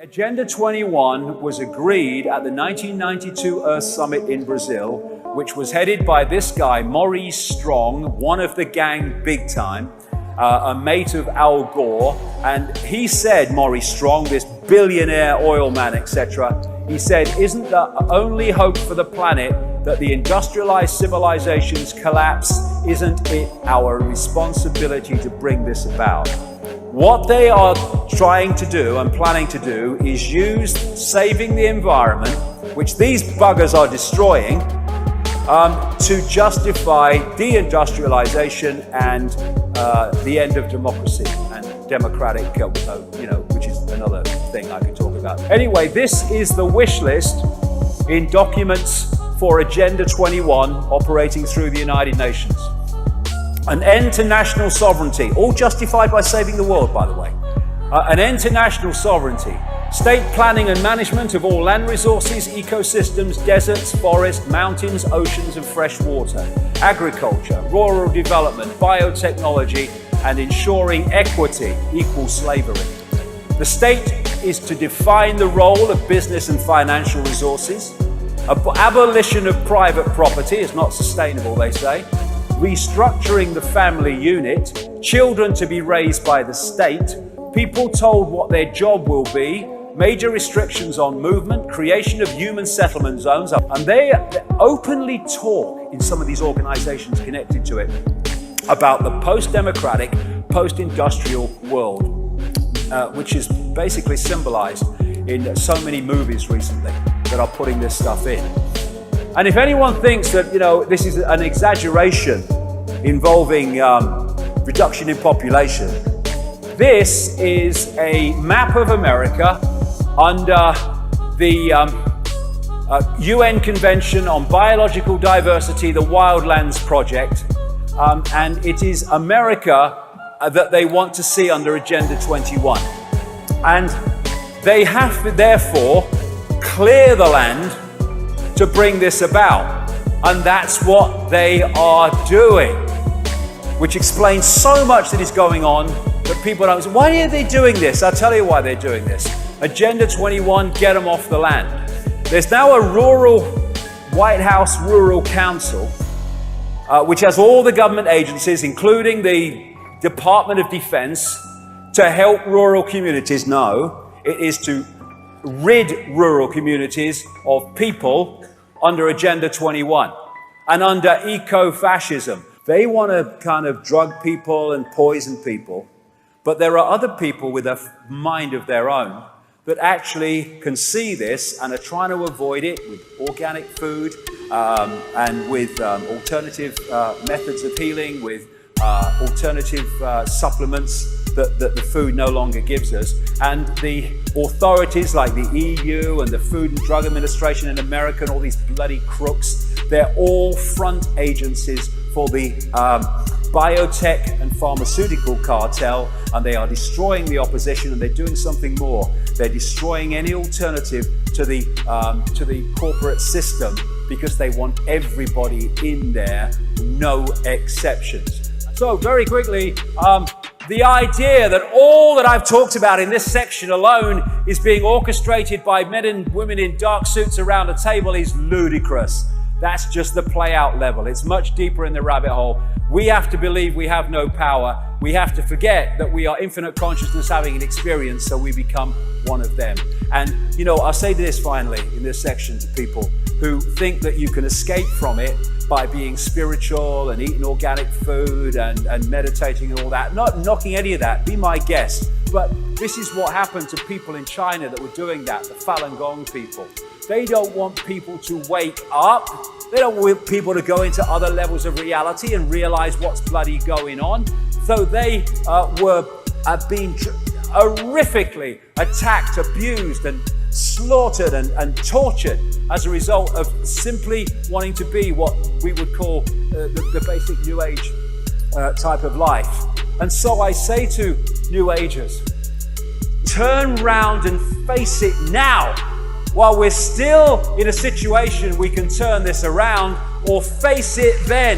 Agenda 21 was agreed at the 1992 Earth Summit in Brazil, which was headed by this guy, Maurice Strong, one of the gang big time, a mate of Al Gore. And he said, Maurice Strong, this billionaire oil man, etc., he said, isn't the only hope for the planet that the industrialized civilization's collapse? Isn't it our responsibility to bring this about? What they are trying to do and planning to do is use saving the environment, which these buggers are destroying, to justify deindustrialization and the end of democracy and democratic, which is another thing I could talk about. Anyway, this is the wish list in documents for Agenda 21 operating through the United Nations. An end to national sovereignty, all justified by saving the world, by the way. An end to national sovereignty. State planning and management of all land resources, ecosystems, deserts, forests, mountains, oceans, and fresh water. Agriculture, rural development, biotechnology, and ensuring equity, equal slavery. The state is to define the role of business and financial resources. Abolition of private property is not sustainable, they say. Restructuring the family unit, children to be raised by the state, people told what their job will be, major restrictions on movement, creation of human settlement zones, and they openly talk in some of these organizations connected to it about the post-democratic, post-industrial world, which is basically symbolized in so many movies recently that are putting this stuff in. And if anyone thinks that, this is an exaggeration involving reduction in population, this is a map of America under the UN Convention on Biological Diversity, the Wildlands Project, and it is America that they want to see under Agenda 21. And they have to therefore clear the land to bring this about. And that's what they are doing, which explains so much that is going on that people don't say, why are they doing this? I'll tell you why they're doing this. Agenda 21, get them off the land. There's now a White House Rural Council, which has all the government agencies, including the Department of Defense, to help rural communities. No, it is to rid rural communities of people under Agenda 21 and under eco-fascism. They want to kind of drug people and poison people, but there are other people with a mind of their own that actually can see this and are trying to avoid it with organic food and with alternative methods of healing, with alternative supplements that the food no longer gives us. And the authorities like the EU and the Food and Drug Administration in America and all these bloody crooks, they're all front agencies for the biotech and pharmaceutical cartel, and they are destroying the opposition, and they're doing something more. They're destroying any alternative to the corporate system because they want everybody in there, no exceptions. So very quickly, the idea that all that I've talked about in this section alone is being orchestrated by men and women in dark suits around a table is ludicrous. That's just the play-out level. It's much deeper in the rabbit hole. We have to believe we have no power. We have to forget that we are infinite consciousness having an experience, so we become one of them. And, I'll say this finally in this section to people who think that you can escape from it by being spiritual and eating organic food and meditating and all that. Not knocking any of that, be my guest. But this is what happened to people in China that were doing that, the Falun Gong people. They don't want people to wake up. They don't want people to go into other levels of reality and realize what's bloody going on. So they were being horrifically attacked, abused, and slaughtered and tortured as a result of simply wanting to be what we would call the basic New Age type of life. And so I say to New Agers, turn round and face it now, while we're still in a situation we can turn this around, or face it then